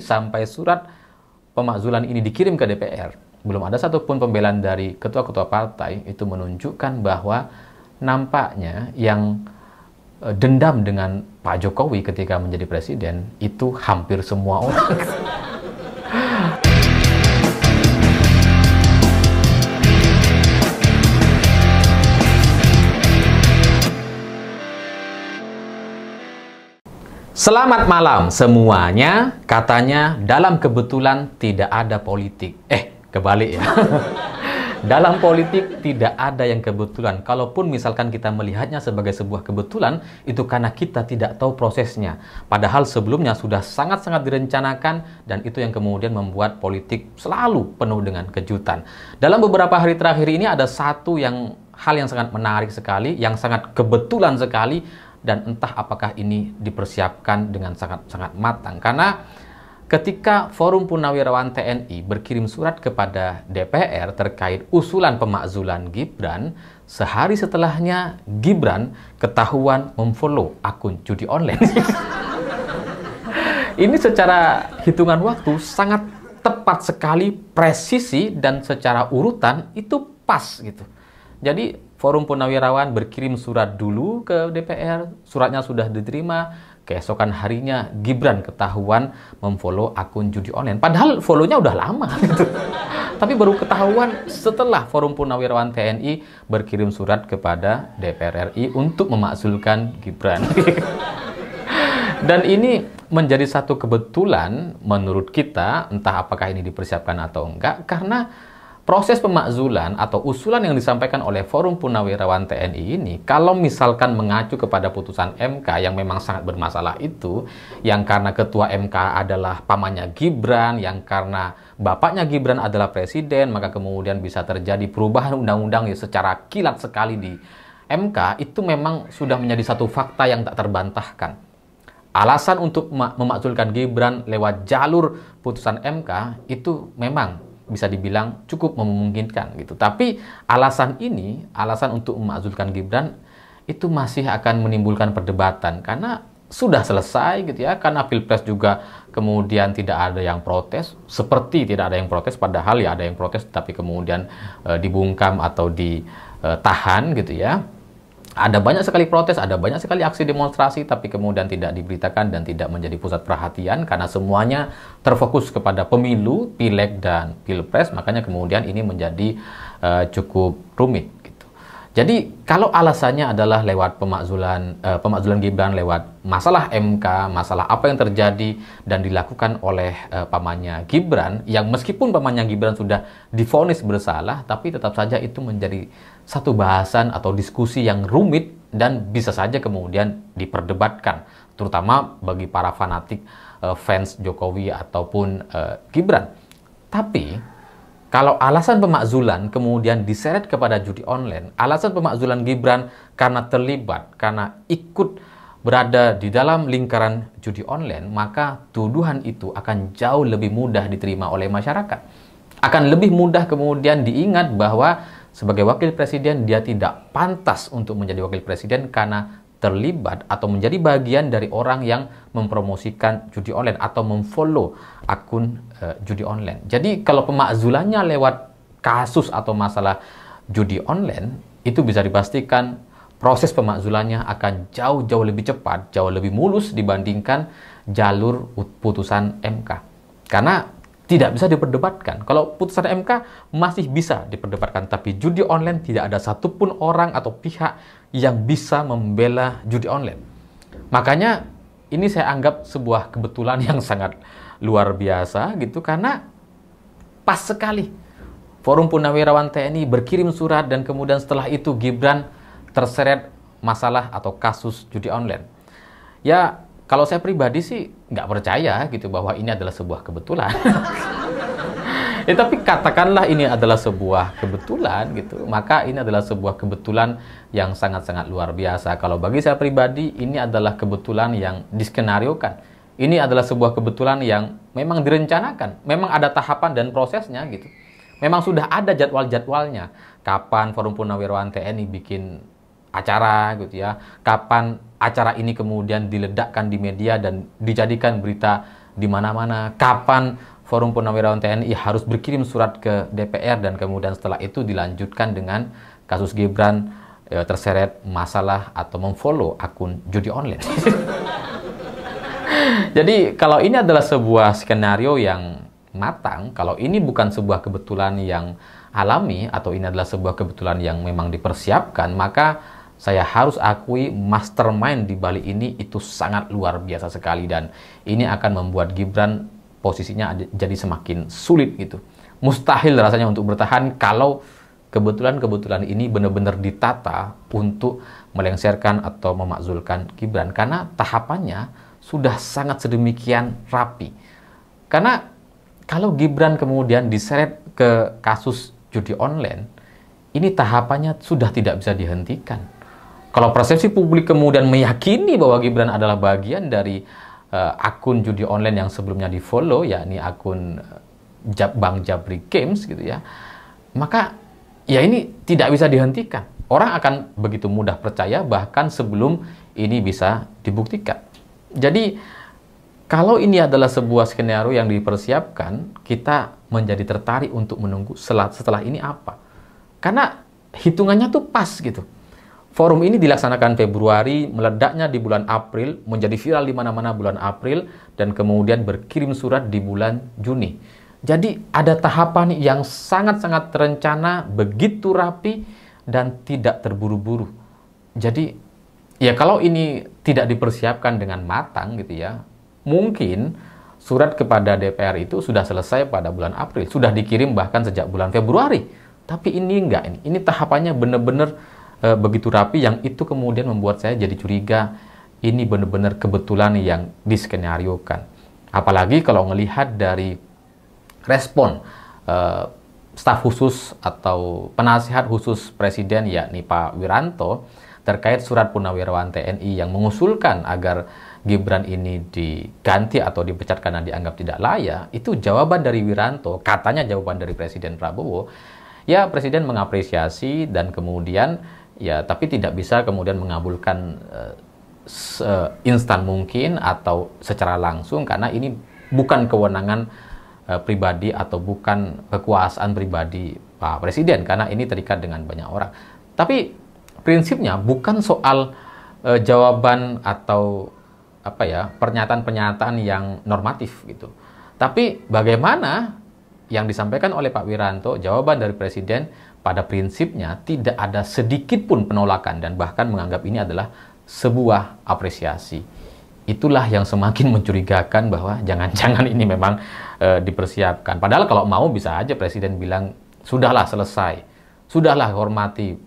sampai surat pemakzulan ini dikirim ke DPR, belum ada satupun pembelaan dari ketua-ketua partai. Itu menunjukkan bahwa nampaknya yang dendam dengan Pak Jokowi ketika menjadi presiden itu hampir semua orang. Selamat malam semuanya. Katanya dalam kebetulan tidak ada politik. Kebalik ya. Dalam politik tidak ada yang kebetulan. Kalaupun misalkan kita melihatnya sebagai sebuah kebetulan, itu karena kita tidak tahu prosesnya. Padahal sebelumnya sudah sangat-sangat direncanakan, dan itu yang kemudian membuat politik selalu penuh dengan kejutan. Dalam beberapa hari terakhir ini ada satu hal yang sangat menarik sekali, yang sangat kebetulan sekali, dan entah apakah ini dipersiapkan dengan sangat-sangat matang. Karena ketika Forum Purnawirawan TNI berkirim surat kepada DPR terkait usulan pemakzulan Gibran, sehari setelahnya Gibran ketahuan memfollow akun judi online. Ini secara hitungan waktu sangat tepat sekali, presisi, dan secara urutan itu pas gitu. Jadi Forum Purnawirawan berkirim surat dulu ke DPR, suratnya sudah diterima, keesokan harinya Gibran ketahuan memfollow akun judi online. Padahal follow-nya udah lama gitu. Tapi baru ketahuan setelah Forum Purnawirawan TNI berkirim surat kepada DPR RI untuk memakzulkan Gibran. Dan ini menjadi satu kebetulan menurut kita, entah apakah ini dipersiapkan atau enggak, karena proses pemakzulan atau usulan yang disampaikan oleh Forum Purnawirawan TNI ini, kalau misalkan mengacu kepada putusan MK yang memang sangat bermasalah itu, yang karena ketua MK adalah pamannya Gibran, yang karena bapaknya Gibran adalah presiden, maka kemudian bisa terjadi perubahan undang-undang secara kilat sekali di MK, itu memang sudah menjadi satu fakta yang tak terbantahkan. Alasan untuk memakzulkan Gibran lewat jalur putusan MK itu memang bisa dibilang cukup memungkinkan gitu. Tapi alasan untuk memakzulkan Gibran itu masih akan menimbulkan perdebatan karena sudah selesai gitu ya. Karena Pilpres juga kemudian tidak ada yang protes, seperti tidak ada yang protes, padahal ya ada yang protes tapi kemudian dibungkam atau ditahan gitu ya. Ada banyak sekali protes, ada banyak sekali aksi demonstrasi, tapi kemudian tidak diberitakan dan tidak menjadi pusat perhatian karena semuanya terfokus kepada pemilu, pileg, dan pilpres. Makanya kemudian ini menjadi cukup rumit gitu. Jadi kalau alasannya adalah lewat pemakzulan Gibran lewat masalah MK, masalah apa yang terjadi dan dilakukan oleh pamannya Gibran, yang meskipun pamannya Gibran sudah divonis bersalah, tapi tetap saja itu menjadi satu bahasan atau diskusi yang rumit dan bisa saja kemudian diperdebatkan, terutama bagi para fanatik fans Jokowi ataupun Gibran. Tapi kalau alasan pemakzulan kemudian diseret kepada judi online, alasan pemakzulan Gibran karena terlibat, karena ikut berada di dalam lingkaran judi online, maka tuduhan itu akan jauh lebih mudah diterima oleh masyarakat. Akan lebih mudah kemudian diingat bahwa sebagai wakil presiden dia tidak pantas untuk menjadi wakil presiden karena terlibat atau menjadi bagian dari orang yang mempromosikan judi online atau memfollow akun judi online. Jadi kalau pemakzulannya lewat kasus atau masalah judi online, itu bisa dipastikan proses pemakzulannya akan jauh-jauh lebih cepat, jauh lebih mulus dibandingkan jalur putusan MK. Karena tidak bisa diperdebatkan. Kalau putusan MK masih bisa diperdebatkan, tapi judi online tidak ada satupun orang atau pihak yang bisa membela judi online. Makanya ini saya anggap sebuah kebetulan yang sangat luar biasa gitu, karena pas sekali Forum Purnawirawan TNI berkirim surat dan kemudian setelah itu Gibran terseret masalah atau kasus judi online. Ya, kalau saya pribadi sih nggak percaya gitu bahwa ini adalah sebuah kebetulan. Tapi katakanlah ini adalah sebuah kebetulan gitu, maka ini adalah sebuah kebetulan yang sangat-sangat luar biasa. Kalau bagi saya pribadi, ini adalah kebetulan yang diskenariokan. Ini adalah sebuah kebetulan yang memang direncanakan, memang ada tahapan dan prosesnya gitu. Memang sudah ada jadwal-jadwalnya. Kapan Forum Purnawirawan TNI bikin acara gitu ya, kapan acara ini kemudian diledakkan di media dan dijadikan berita di mana-mana, kapan Forum Purnawirawan TNI harus berkirim surat ke DPR, dan kemudian setelah itu dilanjutkan dengan kasus Gibran terseret masalah atau memfollow akun judi online. Jadi kalau ini adalah sebuah skenario yang matang, kalau ini bukan sebuah kebetulan yang alami atau ini adalah sebuah kebetulan yang memang dipersiapkan, maka saya harus akui mastermind di balik ini itu sangat luar biasa sekali, dan ini akan membuat Gibran posisinya jadi semakin sulit gitu. Mustahil rasanya untuk bertahan kalau kebetulan-kebetulan ini benar-benar ditata untuk melengsarkan atau memakzulkan Gibran, karena tahapannya sudah sangat sedemikian rapi. Karena kalau Gibran kemudian diseret ke kasus judi online, ini tahapannya sudah tidak bisa dihentikan. Kalau persepsi publik kemudian meyakini bahwa Gibran adalah bagian dari akun judi online yang sebelumnya di-follow, yakni akun Bang Jabri Games gitu ya, maka ya ini tidak bisa dihentikan. Orang akan begitu mudah percaya bahkan sebelum ini bisa dibuktikan. Jadi kalau ini adalah sebuah skenario yang dipersiapkan, kita menjadi tertarik untuk menunggu setelah ini apa. Karena hitungannya tuh pas gitu. Forum ini dilaksanakan Februari, meledaknya di bulan April, menjadi viral di mana-mana bulan April, dan kemudian berkirim surat di bulan Juni. Jadi ada tahapan yang sangat-sangat terencana, begitu rapi, dan tidak terburu-buru. Jadi ya kalau ini tidak dipersiapkan dengan matang gitu ya, mungkin surat kepada DPR itu sudah selesai pada bulan April, sudah dikirim bahkan sejak bulan Februari. Tapi ini enggak, ini tahapannya benar-benar begitu rapi, yang itu kemudian membuat saya jadi curiga ini benar-benar kebetulan yang diskenariokan. Apalagi kalau melihat dari respon staf khusus atau penasihat khusus Presiden yakni Pak Wiranto terkait surat Purnawirawan TNI yang mengusulkan agar Gibran ini diganti atau dipecat karena dianggap tidak layak. Itu jawaban dari Wiranto, katanya jawaban dari Presiden Prabowo. Ya, Presiden mengapresiasi dan kemudian ya, tapi tidak bisa kemudian mengabulkan instan mungkin atau secara langsung, karena ini bukan kewenangan pribadi atau bukan kekuasaan pribadi Pak Presiden, karena ini terikat dengan banyak orang. Tapi prinsipnya bukan soal jawaban atau apa ya, pernyataan-pernyataan yang normatif gitu. Tapi bagaimana yang disampaikan oleh Pak Wiranto, jawaban dari Presiden pada prinsipnya tidak ada sedikit pun penolakan dan bahkan menganggap ini adalah sebuah apresiasi. Itulah yang semakin mencurigakan bahwa jangan-jangan ini memang dipersiapkan. Padahal kalau mau bisa aja Presiden bilang, sudahlah selesai. Sudahlah hormati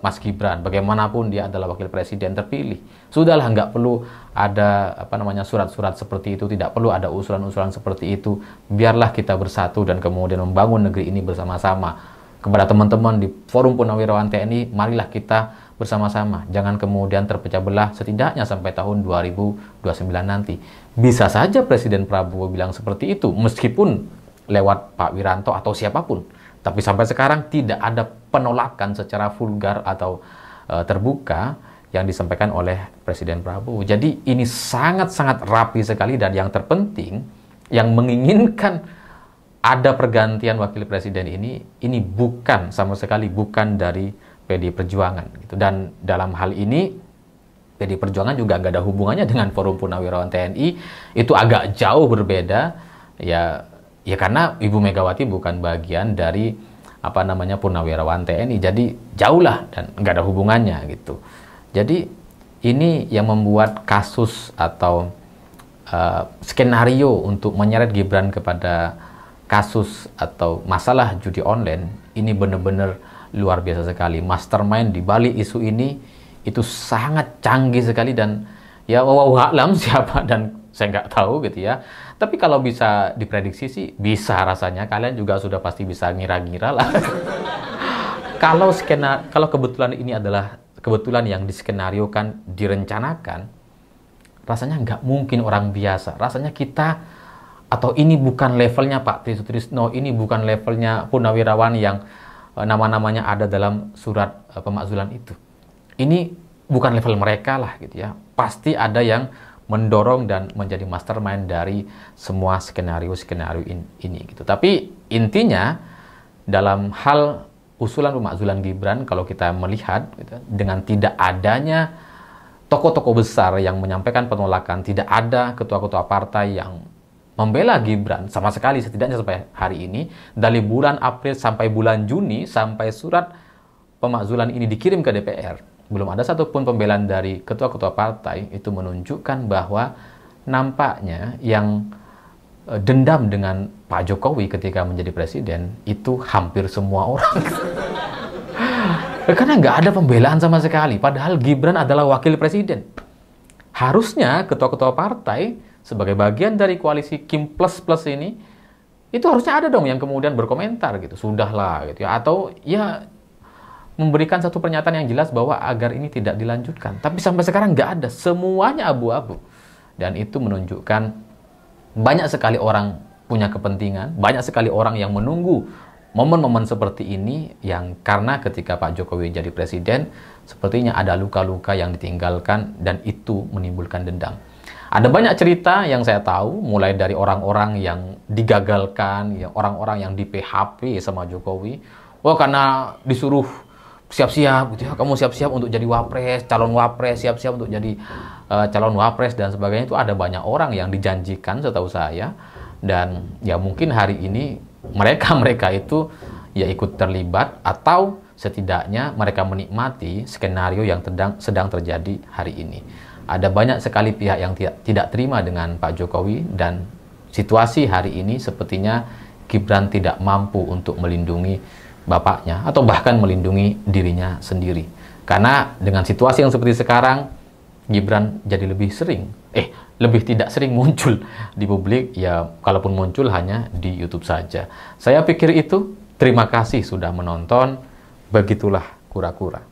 Mas Gibran, bagaimanapun dia adalah wakil presiden terpilih. Sudahlah, nggak perlu ada surat-surat seperti itu, tidak perlu ada usulan-usulan seperti itu. Biarlah kita bersatu dan kemudian membangun negeri ini bersama-sama. Kepada teman-teman di Forum Purnawirawan TNI, marilah kita bersama-sama. Jangan kemudian terpecah belah setidaknya sampai tahun 2029 nanti. Bisa saja Presiden Prabowo bilang seperti itu, meskipun lewat Pak Wiranto atau siapapun. Tapi sampai sekarang tidak ada penolakan secara vulgar atau terbuka yang disampaikan oleh Presiden Prabowo. Jadi ini sangat-sangat rapi sekali, dan yang terpenting yang menginginkan ada pergantian wakil presiden ini bukan sama sekali bukan dari PDI Perjuangan gitu. Dan dalam hal ini PDI Perjuangan juga nggak ada hubungannya dengan Forum Purnawirawan TNI, itu agak jauh berbeda ya karena Ibu Megawati bukan bagian dari Purnawirawan TNI, jadi jauhlah dan nggak ada hubungannya gitu. Jadi ini yang membuat kasus atau skenario untuk menyeret Gibran kepada kasus atau masalah judi online ini benar-benar luar biasa sekali. Mastermind di balik isu ini itu sangat canggih sekali, dan ya wallahu a'lam siapa dan saya nggak tahu gitu ya. Tapi kalau bisa diprediksi sih bisa, rasanya kalian juga sudah pasti bisa ngira-ngira lah. Kalau kebetulan ini adalah kebetulan yang diskenariokan, direncanakan, rasanya nggak mungkin orang biasa. Rasanya kita, atau ini bukan levelnya Pak Trisno, ini bukan levelnya Purnawirawan yang nama-namanya ada dalam surat pemakzulan itu. Ini bukan level mereka lah gitu ya. Pasti ada yang mendorong dan menjadi mastermind dari semua skenario-skenario ini gitu. Tapi intinya dalam hal usulan pemakzulan Gibran, kalau kita melihat gitu, dengan tidak adanya tokoh-tokoh besar yang menyampaikan penolakan, tidak ada ketua-ketua partai yang membela Gibran sama sekali, setidaknya sampai hari ini, dari bulan April sampai bulan Juni, sampai surat pemakzulan ini dikirim ke DPR, belum ada satupun pembelaan dari ketua-ketua partai. Itu menunjukkan bahwa nampaknya yang dendam dengan Pak Jokowi ketika menjadi presiden itu hampir semua orang. Karena nggak ada pembelaan sama sekali, padahal Gibran adalah wakil presiden. Harusnya ketua-ketua partai sebagai bagian dari koalisi Kim Plus Plus ini, itu harusnya ada dong yang kemudian berkomentar gitu, sudahlah gitu ya, atau ya memberikan satu pernyataan yang jelas bahwa agar ini tidak dilanjutkan. Tapi sampai sekarang nggak ada, semuanya abu-abu. Dan itu menunjukkan banyak sekali orang punya kepentingan, banyak sekali orang yang menunggu momen-momen seperti ini, yang karena ketika Pak Jokowi jadi presiden, sepertinya ada luka-luka yang ditinggalkan dan itu menimbulkan dendam. Ada banyak cerita yang saya tahu, mulai dari orang-orang yang digagalkan, ya, orang-orang yang di PHP sama Jokowi. Wah, karena disuruh siap-siap gitu ya, kamu siap-siap untuk jadi wapres, calon wapres, siap-siap untuk jadi calon wapres dan sebagainya. Itu ada banyak orang yang dijanjikan setahu saya, dan ya mungkin hari ini mereka itu ya ikut terlibat, atau setidaknya mereka menikmati skenario yang sedang terjadi hari ini. Ada banyak sekali pihak yang tidak terima dengan Pak Jokowi, dan situasi hari ini sepertinya Gibran tidak mampu untuk melindungi bapaknya atau bahkan melindungi dirinya sendiri. Karena dengan situasi yang seperti sekarang, Gibran jadi lebih tidak sering muncul di publik, ya kalaupun muncul hanya di YouTube saja. Saya pikir itu. Terima kasih sudah menonton. Begitulah kura-kura.